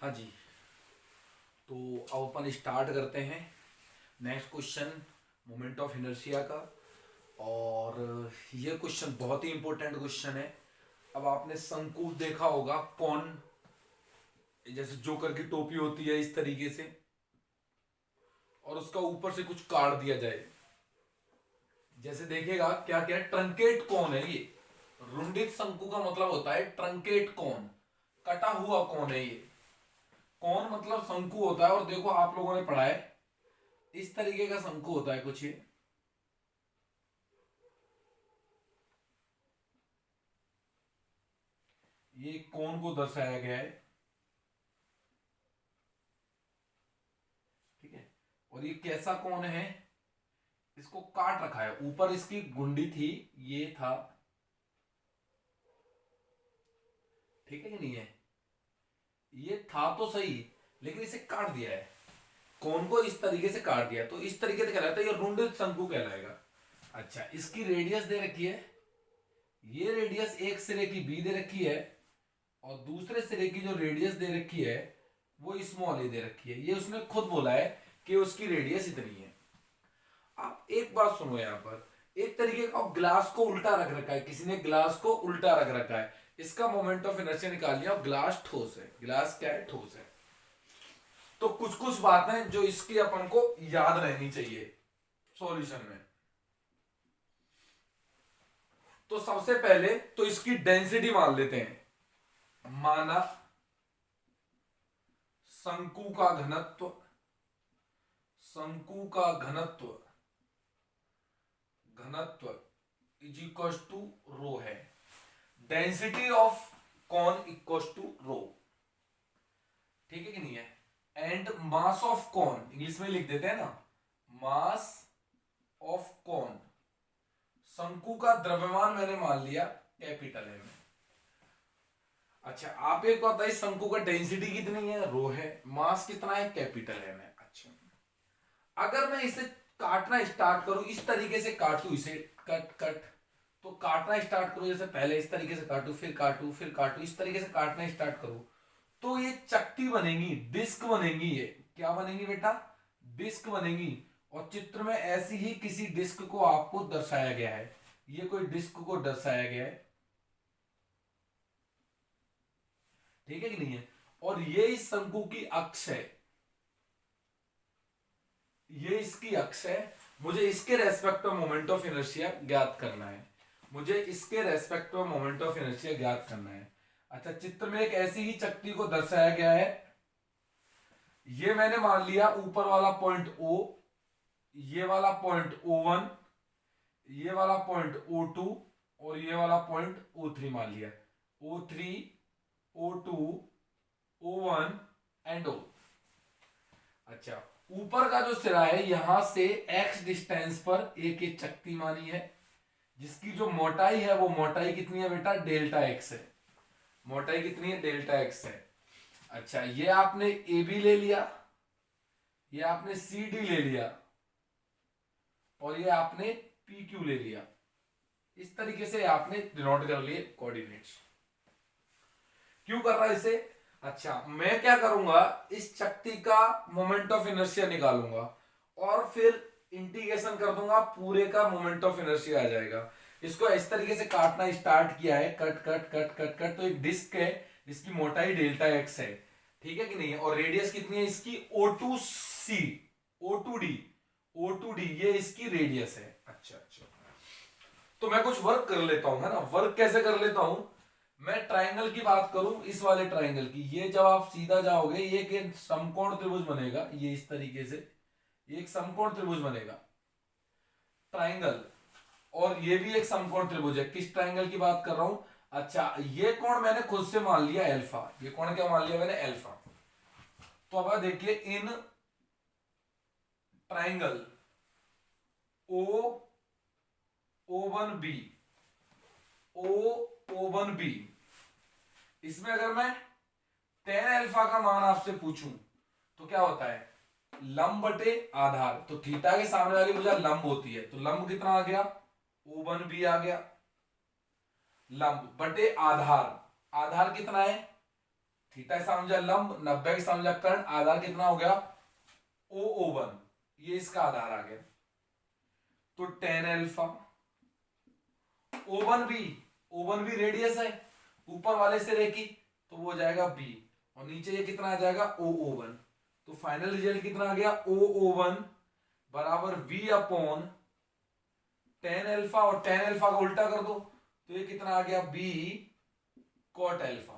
हाँ जी। तो अब अपन स्टार्ट करते हैं next question moment of inertia का। और ये क्वेश्चन बहुत ही इंपॉर्टेंट क्वेश्चन है। अब आपने शंकु देखा होगा, कौन जैसे जोकर की टोपी होती है इस तरीके से, और उसका ऊपर से कुछ काट दिया जाए। जैसे देखेगा क्या क्या ट्रंकेट कौन है ये। रुंडित शंकु का मतलब होता है ट्रंकेट कौन, कटा हुआ कौन है ये। कौन मतलब शंकु होता है, और देखो आप लोगों ने पढ़ा है इस तरीके का शंकु होता है कुछ ये कौन को दर्शाया गया है। ठीक है। और ये कैसा कौन है, इसको काट रखा है, ऊपर इसकी गुंडी थी, ये था। ठीक है कि नहीं है, ये था तो सही, लेकिन इसे काट दिया है। कौन को इस तरीके से काट दिया, तो इस तरीके से कहलाता है ये रुंडित शंकु कहलाएगा। अच्छा, इसकी रेडियस दे रखी है, ये रेडियस एक सिरे की बी दे रखी है, और दूसरे सिरे की जो रेडियस दे रखी है वो स्मॉल ए दे रखी है। ये उसने खुद बोला है कि उसकी रेडियस इतनी है। आप एक बात सुनो, यहां पर एक तरीके का ग्लास को उल्टा रख रखा है, किसी ने ग्लास को उल्टा रख रखा है, इसका मोमेंट ऑफ इनर्शिया निकाल लिया, और ग्लास ठोस है, ग्लास क्या है, ठोस है। तो कुछ कुछ बातें जो इसकी अपन को याद रहनी चाहिए सॉल्यूशन में। तो सबसे पहले तो इसकी डेंसिटी मान लेते हैं। माना शंकु का घनत्व, शंकु का घनत्व, घनत्व इज इक्वल टू रो है। Density of cone equal to rho. ठीक है कि नहीं है। And mass of cone English में लिख देते हैं ना, मास ऑफ कॉन। शंकु का द्रव्यमान मैंने मान लिया कैपिटल है में। अच्छा, आप एक बताइए शंकु का डेंसिटी कितनी है, रो है, मास कितना है, कैपिटल है में। अच्छा, अगर मैं इसे काटना स्टार्ट करूं, इस तरीके से काटू इसे, कट कट, तो काटना स्टार्ट करूं, जैसे पहले इस तरीके से काटू, फिर काटू, फिर काटू, इस तरीके से काटना स्टार्ट करूं, तो ये चक्ति बनेगी, डिस्क बनेगी। ये क्या बनेगी बेटा, डिस्क बनेगी। और चित्र में ऐसी ही किसी डिस्क को आपको दर्शाया गया है, ये कोई डिस्क को दर्शाया गया है। ठीक है कि नहीं है। और ये इस शंकु की अक्ष है, ये इसकी अक्ष है। मुझे इसके respect of moment of inertia ज्ञात करना है, मुझे इसके respect of moment of inertia ज्ञात करना है। अच्छा, चित्र में एक ऐसी ही चक्ति को दर्शाया गया है। ये मैंने मान लिया ऊपर वाला पॉइंट O, ये वाला पॉइंट O1, ये वाला पॉइंट O2, और ये वाला पॉइंट O3 मान लिया। O3, O2, O1 and O। अच्छा, ऊपर का जो सिरा है यहां से x डिस्टेंस पर एक चक्ति मानी है, जिसकी जो मोटाई है वो मोटाई कितनी है बेटा, डेल्टा x है। मोटाई कितनी है, डेल्टा x है। अच्छा, ये आपने ए बी ले लिया, ये आपने सी डी ले लिया, और ये आपने पी क्यू ले लिया। इस तरीके से आपने डिनोट कर लिए कोऑर्डिनेट्स। क्यों कर रहा है इसे, अच्छा मैं क्या करूंगा, इस चक्ति का मोमेंट ऑफ इनर्शिया निकालूंगा, और फिर इंटीग्रेशन कर दूंगा, पूरे का मोमेंट ऑफ इनर्शिया आ जाएगा। इसको इस तरीके से काटना स्टार्ट किया है, cut cut cut cut cut, तो एक डिस्क है जिसकी मोटाई डेल्टा एक्स है। ठीक है कि नहीं है। और रेडियस कितनी है इसकी, O2C, O2D, O2D, ये इसकी रेडियस है। अच्छा अच्छा, तो मैं कुछ वर्क कर लेता हूं, है ना। वर्क कैसे कर लेता हूं, मैं ट्रायंगल की बात करूं, इस वाले ट्रायंगल की, ये जब आप सीधा जाओगे ये एक समकोण त्रिभुज बनेगा, ये इस तरीके से ये एक समकोण त्रिभुज बनेगा, ट्रायंगल। और ये भी एक समकोण त्रिभुज है। किस ट्रायंगल की बात कर रहा हूं, अच्छा ये कोण मैंने खुद से मान लिया अल्फा, ये कोण क्या मान लिया मैंने, अल्फा। तो अब देखिए in triangle O O1B, O1B, इसमें अगर मैं tan अल्फा का मान आपसे पूछूं तो क्या होता है, लंब बटे आधार। तो थीटा के सामने वाली भुजा लंब होती है, तो लंब कितना आ गया, O1B आ गया, लंब बटे आधार, आधार कितना है थीटा समझा लंब, 90 समझा कर्ण, आधार कितना हो गया O1, ये इसका आधार आ गया। तो टेन एल्फा O1 भी रेडियस है ऊपर वाले सिरे की, तो वो हो जाएगा B, और नीचे ये कितना आ जाएगा OO1। तो फाइनल रिजल्ट कितना आ गया OO1 बराबर V अपॉन टेन एल्फा, और टेन एल्फा का उल्टा कर दो तो ये कितना आ गया B कॉट एल्फा।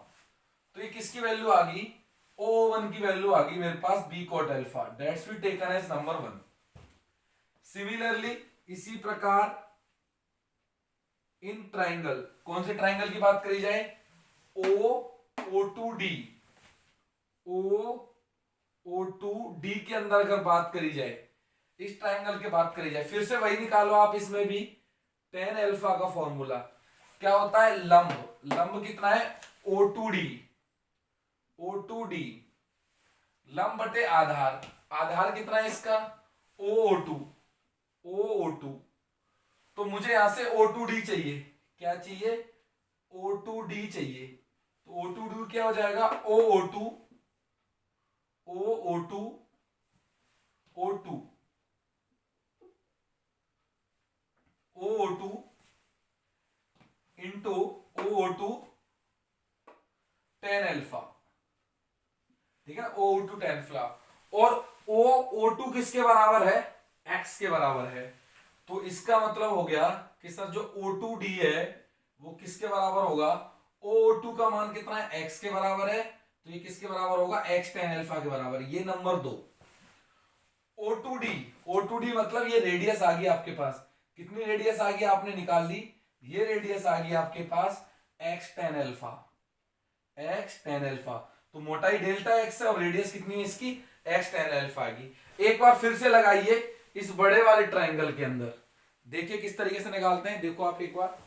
तो ये किसकी वैल्यू आ गई OO1 की वैल्यू आ गई मेरे पास B cot alpha, that's be taken as number 1। Similarly इसी प्रकार इन ट्राइंगल, कौन से ट्राइंगल की बात करी जाए O2D, O2D के अंदर अगर बात करी जाए, इस ट्राइंगल की बात करी जाए, फिर से वही निकालो आप, इसमें भी टेन एल्फा का फॉर्मूला क्या होता है लंब कितना है O2D लंब बटे आधार कितना है इसका OO2। तो मुझे यहां से O2D चाहिए, क्या चाहिए O2D चाहिए, तो O2D क्या हो जाएगा OO2 into OO2 tan alpha, ठीक है ना OO2 टेन एल्फा, और OO2 किसके बराबर है x के बराबर है। तो इसका मतलब हो गया कि सर जो O2D है वो किसके बराबर होगा, OO2 का मान कितना है x के बराबर है, तो ये किसके बराबर होगा x टेन एल्फा के बराबर। ये नंबर 2 O2D मतलब ये रेडियस आ गई आपके पास, कितनी रेडियस आ गई आपने निकाल ली, ये रेडियस आ गई आपके पास x टेन एल्फा। तो मोटाई डेल्टा x है और रेडियस कितनी है इसकी x टेन एल्फा आ गई। एक बार फिर से लगाइए इस बड़े वाले ट्राइंगल के अंदर, देखिए किस तरीके से निकालते हैं, देखो आप एक बार।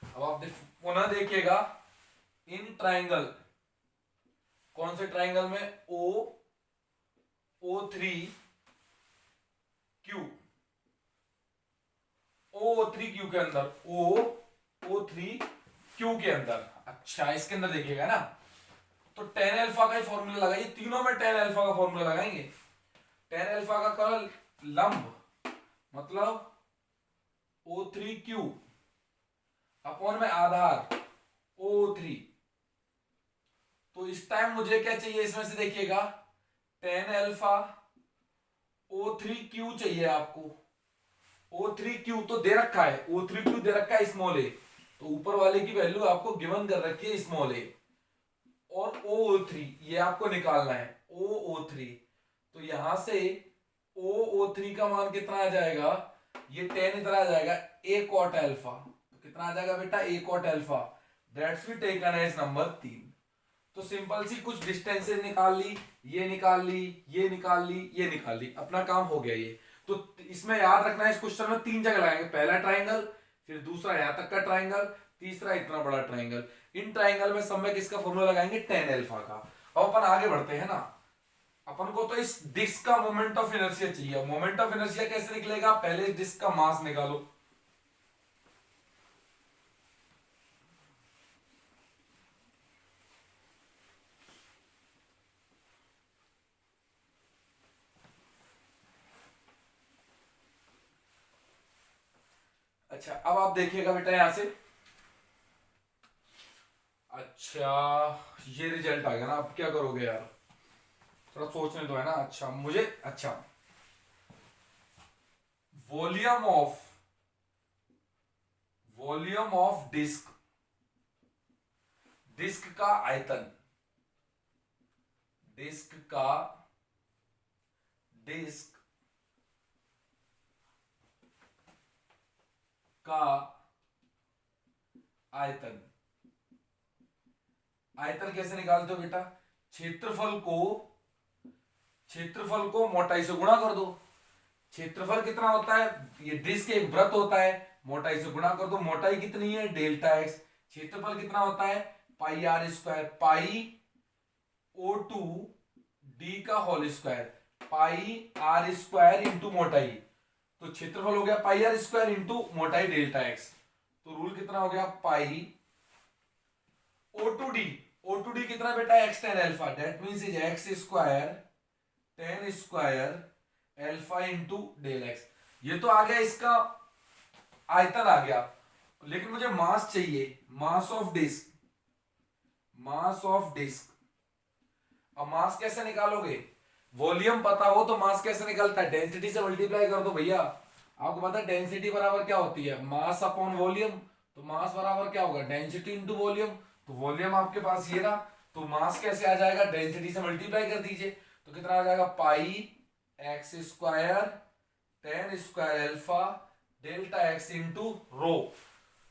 अब आप पुनः देखिएगा इन ट्राइंगल, कौन से ट्राइंगल में O3Q के अंदर O3Q के अंदर, अच्छा इसके अंदर देखिएगा ना, तो टेन एल्फा का ही फॉर्मूला लगाइए, तीनों में टेन एल्फा का फॉर्मूला लगाएंगे। टेन एल्फा का कर्ल लंब मतलब O3Q अपॉन में आधार O3। तो इस टाइम मुझे क्या चाहिए इसमें से देखिएगा टेन एल्फा O3Q चाहिए आपको, O3Q तो दे रखा है, O3Q दे रखा है स्मॉल a, तो ऊपर वाले की वैल्यू आपको गिवन कर रखी है स्मॉल a, और OO3 ये आपको निकालना है OO3। तो यहां से OO3 का मान कितना आ जाएगा, ये 10 इधर आ जाएगा a cot एल्फा, तो कितना आ जाएगा बेटा a cot alpha, that's be taken as number 3। तो सिंपल सी कुछ डिस्टेंसेस निकाल ली, ये निकाल ली, ये निकाल ली, ये निकाल ली, अपना काम हो गया ये। तो इसमें याद रखना है इस क्वेश्चन में 3 जगह लगाएंगे, पहला ट्राइंगल, फिर दूसरा यहां तक का ट्राइंगल, तीसरा इतना बड़ा ट्राइंगल। इन ट्राइंगल में सब में किसका फॉर्मूला लगाएंगे टेन एल्फा का। अब अपन आगे बढ़ते हैं ना, अपन को तो इस डिस्क का मोमेंट ऑफ इनर्शिया चाहिए। मोमेंट ऑफ इनर्शिया कैसे निकलेगा, पहले इस डिस्क का मास निकालो। अच्छा अब आप देखिएगा बेटा यहां से, अच्छा ये रिजल्ट आ गया ना, अब क्या करोगे यार, थोड़ा सोचने दो है ना। अच्छा मुझे, अच्छा वॉल्यूम ऑफ डिस्क का आयतन, डिस्क का आयतन कैसे निकालते हो बेटा, क्षेत्रफल को मोटाई से गुणा कर दो। क्षेत्रफल कितना होता है, ये डिस्क एक वृत्त होता है, मोटाई से गुणा कर दो, मोटाई कितनी है डेल्टा एक्स, क्षेत्रफल कितना होता है pi R square, pi O2 D का whole square, pi R square into मोटाई, तो क्षेत्रफल हो गया पाई आर स्क्वायर इंटू मोटाई डेल्टा एक्स। तो रूल कितना हो गया, पाई ओ टू डी कितना बेटा, x ten alpha, that means is x square ten square alpha into del x. ये तो आ गया, इसका आयतन आ गया, लेकिन मुझे मास चाहिए, mass of disc, mass of disc. अब मास कैसे निकालोगे, वॉल्यूम पता हो तो मास कैसे निकलता है, डेंसिटी से मल्टीप्लाई कर दो भैया। आपको पता है डेंसिटी बराबर क्या होती है, मास अपॉन वॉल्यूम। तो मास बराबर क्या होगा, डेंसिटी इंटू वॉल्यूम। तो वॉल्यूम आपके पास ये रहा, तो मास कैसे आ जाएगा, डेंसिटी से मल्टीप्लाई कर दीजिए। तो कितना आ जाएगा, pi x square ten square alpha delta x into rho.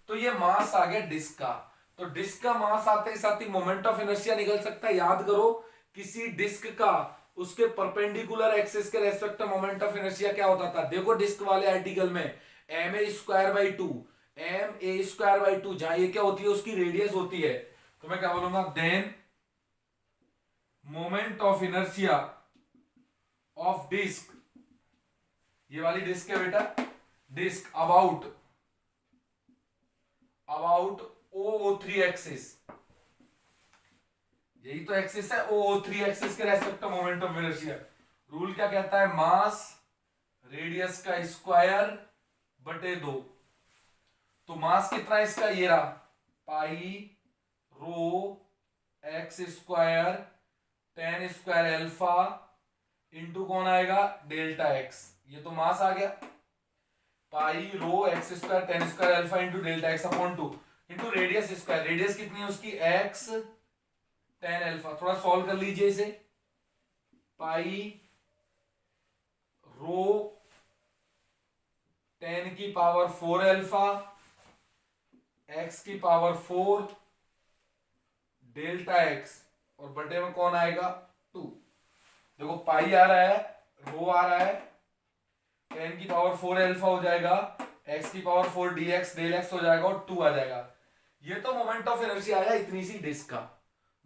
तो ये मास आ गया डिस्क का। तो डिस्क का मास आते ही साथ ही मोमेंट ऑफ इनर्शिया निकल सकता है। याद करो, किसी डिस्क का उसके परपेंडिकुलर एक्सिस के रेस्पेक्ट में मोमेंट ऑफ इनर्शिया क्या होता था, देखो डिस्क वाले आर्टिकल में M A square by two, M A square by two, जहां ये क्या होती है, उसकी रेडियस होती है। तो मैं क्या बोलूंगा, then moment of inertia of disc, ये वाली डिस्क है बेटा, disc about O three axis, यही तो एक्सिस है, ओ थ्री एक्सिस के respect moment of inertia. Rule क्या कहता है, मास रेडियस का स्क्वायर बटे दो। तो मास कितना है इसका, ये रहा, pi rho x square ten square alpha into कौन आएगा, डेल्टा एक्स। ये तो मास आ गया, pi rho x square ten square alpha into delta x upon two into radius square, radius कितनी है उसकी, एक्स टेन एल्फा। थोड़ा सॉल्व कर लीजिए इसे, पाई रो टेन की पावर फोर एल्फा एक्स की पावर फोर डेल्टा एक्स, और बटे में कौन आएगा, टू। देखो पाई आ रहा है, रो आ रहा है, टेन की पावर फोर एल्फा हो जाएगा, एक्स की power four d x del x हो जाएगा, और टू आ जाएगा। ये तो मोमेंट ऑफ इनर्शिया आया इतनी सी डिस्क का।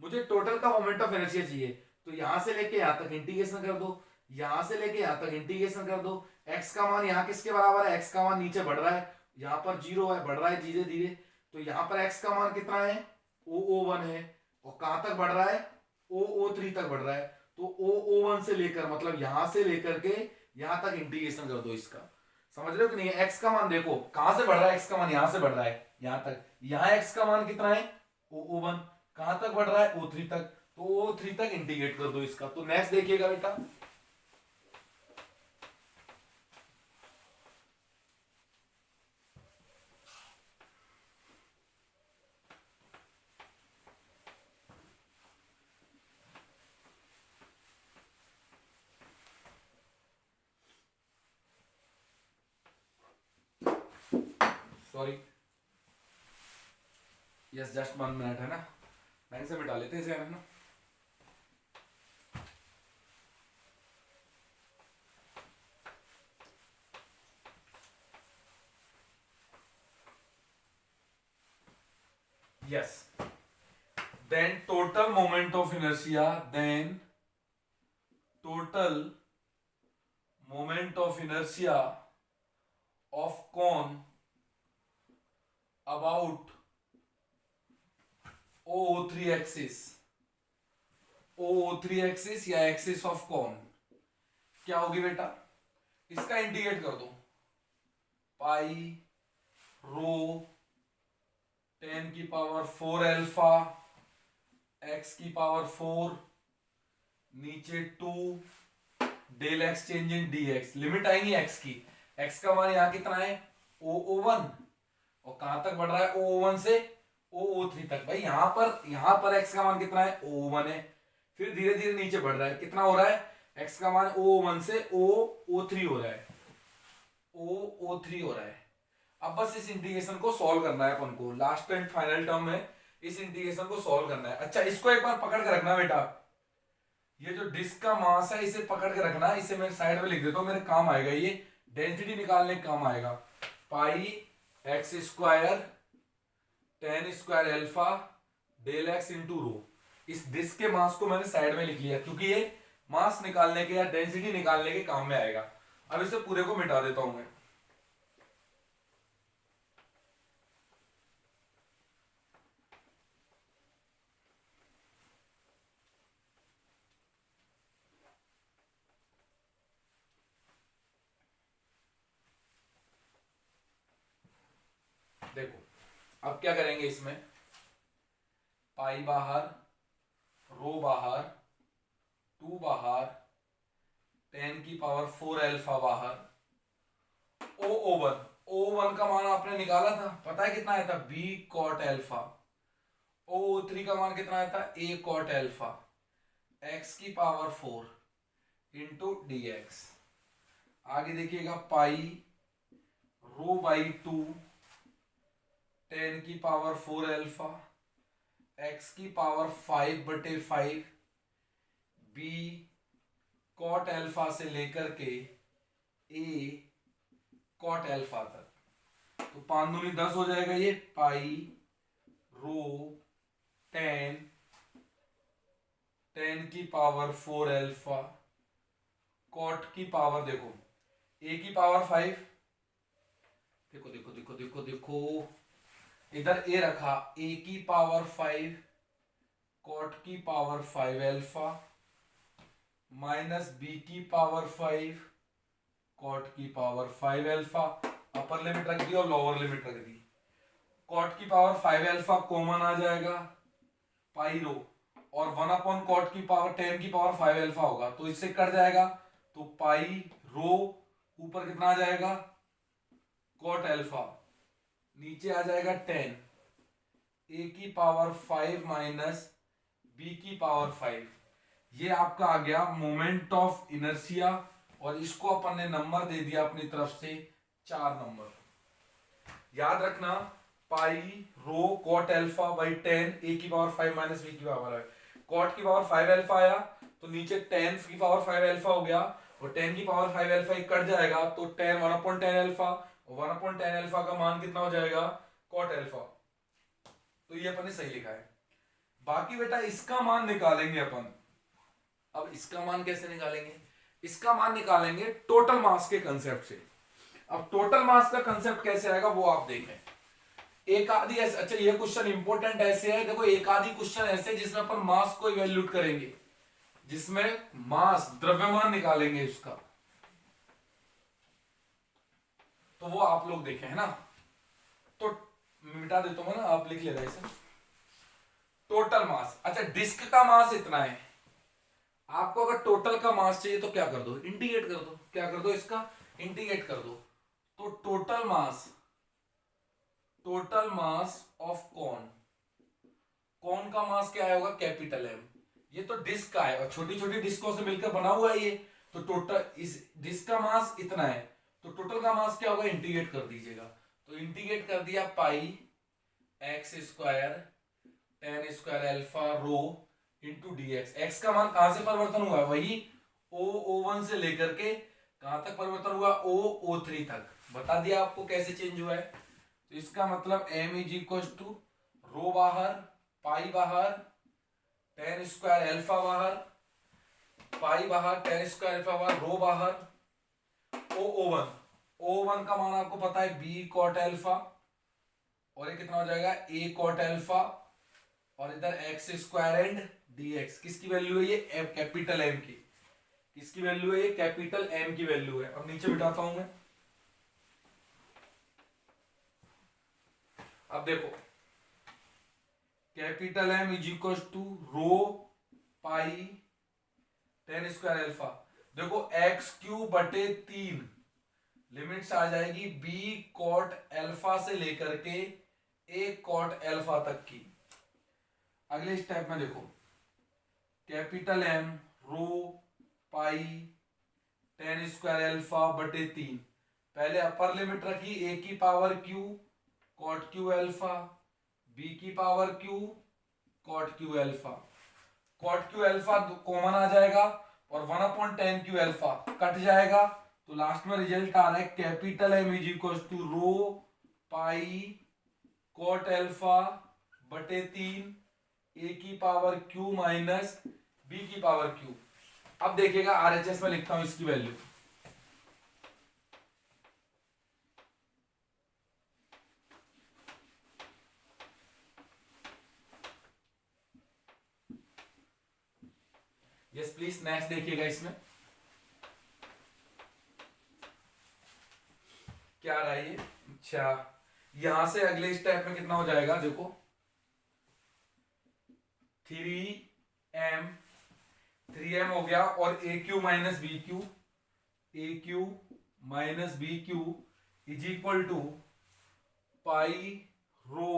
मुझे टोटल का मोमेंट ऑफ इनर्शिया चाहिए, तो यहां से लेके यहां तक इंटीग्रेशन कर दो, यहां से लेके यहां तक इंटीग्रेशन कर दो। एक्स का मान यहां किसके बराबर है, एक्स का मान नीचे बढ़ रहा है, यहां पर जीरो है, बढ़ रहा है धीरे धीरे। तो यहां पर एक्स का मान कितना है, ओ वन है, और कहां तक बढ़ रहा है, ओ थ्री तक बढ़ रहा है। तो ओ वन से लेकर, मतलब यहां से लेकर के यहां तक इंटीग्रेशन कर दो इसका। समझ रहे हो कि नहीं, एक्स का मान देखो कहां से बढ़ रहा है, एक्स का मान यहां से बढ़ रहा है यहां तक, यहां एक्स का मान कितना है, ओ वन, कहां तक बढ़ रहा है, ओ थ्री तक। तो ओ थ्री तक इंटीग्रेट कर दो इसका। तो नेक्स्ट देखिएगा बेटा, सॉरी, यस जस्ट 1 मिनट है ना, बैंक से मिटा लेते हैं इसे, है ना। yes, then total moment of inertia, then total moment of inertia of cone about O3 axis, O3 axis या एक्सिस ऑफ कॉन क्या होगी बेटा, इसका इंटीग्रेट कर दो, पाई रो टेन की पावर फोर एल्फा एक्स की पावर फोर नीचे two del x change in d x. Limit आएंगी एक्स की, एक्स का मान यहां कितना है, ओ वन, और कहां तक बढ़ रहा है, ओ वन से ओ थ्री तक। भाई यहां पर एक्स का मान कितना है, ओ वन है, फिर धीरे धीरे नीचे बढ़ रहा है, कितना हो रहा है, एक्स का मान ओ वन से ओ थ्री हो रहा है, ओ थ्री हो रहा है। अब बस इस इंटीग्रेशन को सॉल्व करना है अपन को, लास्ट एंड फाइनल टर्म में इस इंटीग्रेशन को सॉल्व करना है। अच्छा इसको एक बार पकड़ के रखना बेटा, ये जो डिस्क का मास है इसे पकड़ के रखना, इसे मैं साइड में लिख देता हूं, मेरे काम आएगा, ये डेंसिटी निकालने का काम आएगा। Pi x square ten square alpha del x into rho. इस डिस्क के मास को मैंने साइड में लिख लिया, क्योंकि ये मास निकालने के या डेंसिटी निकालने के काम में आएगा। अब इसे पूरे को मिटा देता हूं मैं। देखो अब क्या करेंगे, इसमें पाई बाहर, रो बाहर, 2 बाहर, 10 की पावर 4 अल्फा बाहर, O1 का मान आपने निकाला था, पता है कितना आया था, B कॉट अल्फा। O3 का मान कितना आया था, A कॉट अल्फा, x की पावर 4 इंटू dx। आगे देखिएगा पाई रो बाई 2 10 की पावर 4 अल्फा, x की पावर 5/5 b कॉट अल्फा से लेकर के a कॉट अल्फा तक। तो 5 दूनी 10 हो जाएगा, ये पाई रो 10 की पावर 4 अल्फा कॉट की पावर, देखो a की पावर 5, देखो देखो देखो देखो देखो इधर a रखा, a की पावर 5 कॉट की पावर 5 अल्फा माइनस b की पावर 5 कॉट की पावर 5 अल्फा। अपर लिमिट रख दी और लोअर लिमिट रख दी। कॉट की पावर 5 अल्फा कॉमन आ जाएगा पाई रो, और 1 अपॉन कॉट की पावर 10 की पावर 5 अल्फा होगा, तो इससे कट जाएगा, तो पाई रो ऊपर कितना आ जाएगा, कॉट अल्फा, नीचे आ जाएगा 10 a की पावर 5 माइनस b की पावर 5। ये आपका आ गया मोमेंट ऑफ इनर्शिया, और इसको अपन ने नंबर दे दिया अपनी तरफ से 4 नंबर। याद रखना पाई रो कॉट अल्फा बाई 10 a की पावर 5 माइनस b की पावर है। कॉट की पावर 5 अल्फा आया तो नीचे 10 की पावर 5 अल्फा हो गया, और 10 की पावर 5 अल्फा एक कट जाएगा, तो 10 1/10 अल्फा, 1/10 अल्फा का मान कितना हो जाएगा, कॉट अल्फा। तो ये अपन ने सही लिखा है। बाकी बेटा इसका मान निकालेंगे अपन। अब इसका मान कैसे निकालेंगे, इसका मान निकालेंगे टोटल मास के कंसेप्ट से। अब टोटल मास का कंसेप्ट कैसे आएगा वो आप देखें। एक आधी ऐसे, अच्छा ये क्वेश्चन इंपॉर्टेंट ऐसे है, देखो एक आधी क्वेश्चन ऐसे जिसमें अपन मास को इवैल्यूएट करेंगे, जिसमें मास द्रव्यमान निकालेंगे उसका, तो वो आप लोग देखें, है ना। तो मिटा देता हूं ना, आप लिख लेना इसे। टोटल मास, अच्छा डिस्क का मास इतना है, आपको अगर टोटल का मास चाहिए तो क्या कर दो, इंटीग्रेट कर दो, क्या कर दो, इसका इंटीग्रेट कर दो। तो टोटल मास ऑफ कॉन, कौन का मास क्या होगा, कैपिटल एम। ये तो डिस्क का है और छोटी छोटी डिस्कों से मिलकर बना हुआ है ये, तो टोटल इस डिस्क का मास इतना है, तो टोटल का मास क्या होगा, इंटीग्रेट कर दीजिएगा। तो इंटीग्रेट कर दिया पाई x square 10 square alpha rho into D x. X का मान कहां से परिवर्तन हुआ है, वही O1 से लेकर के कहां तक परिवर्तन हुआ, O3 तक। बता दिया आपको कैसे चेंज हुआ है। तो इसका मतलब m इज इक्वल टू रो बाहर, पाई बाहर, 10 स्क्वायर अल्फा बाहर, पाई बाहर, 10 स्क्वायर अल्फा बाहर, रो बाहर, O1 का मान आपको पता है b कॉट अल्फा, और ये कितना हो जाएगा a कॉट अल्फा, और इधर x स्क्वायर एंड dx। किसकी वैल्यू है ये, कैपिटल M की। किसकी वैल्यू है ये, कैपिटल M की वैल्यू है। अब नीचे बिठाता हूं मैं। अब देखो capital M is equal to rho pi 10 square alpha. देखो x³/3 लिमिट्स आ जाएगी b कॉट अल्फा से लेकर के a कॉट अल्फा तक की। अगले स्टेप में देखो capital M rho pi 10 square अल्फा/3, पहले अपर लिमिट रखी a की power q cot q alpha, b की power q cot q alpha. Cot q alpha common आ जाएगा और 1/10 q अल्फा कट जाएगा, तो लास्ट में रिजल्ट आ रहा है कैपिटल M is equal to rho pi cot अल्फा/3 a की पावर q माइनस b की पावर q। अब देखिएगा आरएचएस में लिखता हूं इसकी वैल्यू, यस प्लीज नेक्स्ट देखिएगा इसमें क्या रहा है ये। अच्छा, यहां से अगले स्टेप में कितना हो जाएगा देखो, 3m, 3m हो गया, और A Q minus B Q, A Q minus B Q is equal to pi rho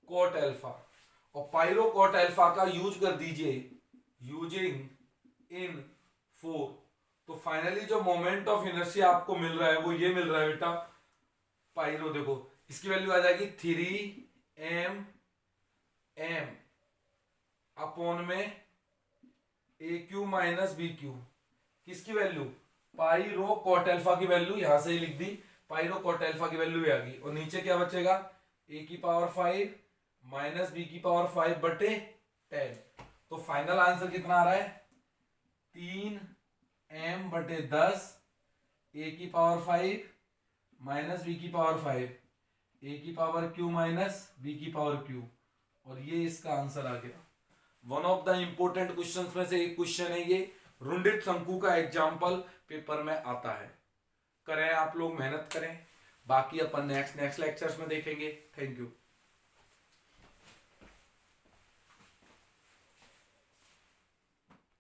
cot alpha, और पाई रो कोट एल्फा का यूज कर दीजिए यूजिंग इन 4। तो फाइनली जो मोमेंट ऑफ इनर्शिया आपको मिल रहा है वो ये मिल रहा है बेटा, पाई रो देखो इसकी वैल्यू आ जाएगी 3m m अपॉन में ए क्यू माइनस बी क्यू, किसकी वैल्यू, पाई रो कॉट एल्फा की वैल्यू यहां से ही लिख दी, पाई रो कॉट एल्फा की वैल्यू भी आ गई, और नीचे क्या बचेगा, ए की पावर 5 माइनस बी की पावर 5 बटे 10। तो फाइनल आंसर कितना आ रहा है, 3m बटे 10 ए की पावर 5 माइनस बी की पावर 5 ए की पावर क्यू माइनस बी की पावर क्यू, और ये इसका आंसर आ गया। One of the important questions में से एक क्वेश्चन है ये, रुंडित शंकु का एग्जाम्पल पेपर में आता है। करें आप लोग, मेहनत करें, बाकी अपन नेक्स्ट लेक्चर्स में देखेंगे। Thank you.